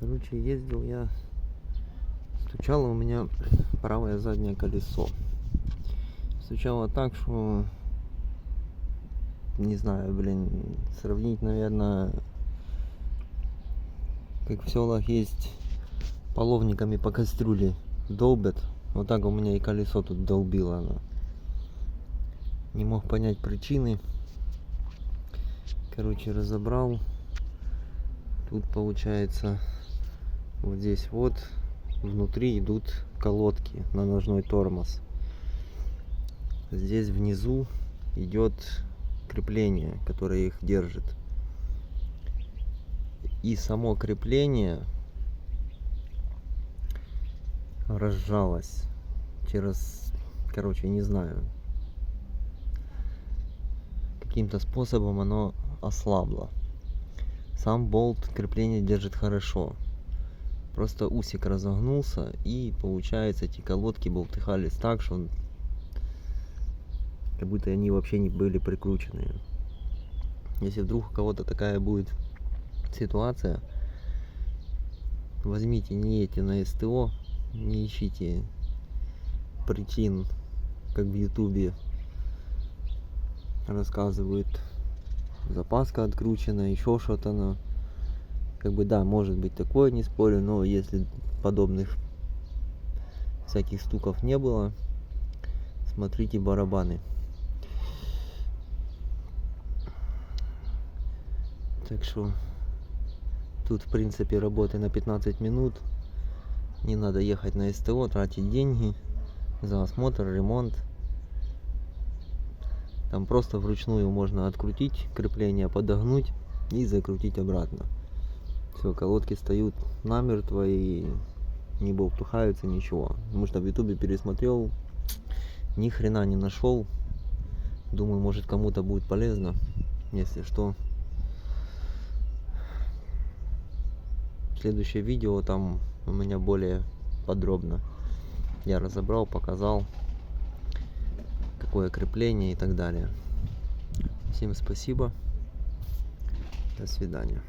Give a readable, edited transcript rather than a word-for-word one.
Короче, ездил я, стучало у меня правое заднее колесо. Стучало так, что, не знаю, сравнить, наверное, как в селах есть половниками по кастрюле долбят. Вот так у меня и колесо тут долбило оно. Не мог понять причины. Короче, разобрал. Тут получается вот здесь вот внутри идут колодки на ножной тормоз. Здесь внизу идет крепление, которое их держит. И само крепление разжалось через, не знаю, каким-то способом оно ослабло. Сам болт крепление держит хорошо. Просто усик разогнулся, и получается эти колодки болтыхались так, что как будто они вообще не были прикручены. Если вдруг у кого-то такая будет ситуация, возьмите, не едьте на СТО, не ищите причин, как в ютубе рассказывают, запаска откручена, еще что-то, но да, может быть такое, не спорю, но если подобных всяких стуков не было, смотрите барабаны. Так что тут в принципе работы на 15 минут. Не надо ехать на СТО, тратить деньги за осмотр, ремонт. Там просто вручную можно открутить крепление, подогнуть и закрутить обратно. Все, колодки стоят намертво и не болтухаются, ничего. Потому что в ютубе пересмотрел, ни хрена не нашел. Думаю, может кому-то будет полезно. Если что, следующее видео там у меня более подробно я разобрал, показал, какое крепление и так далее. Всем спасибо, до свидания.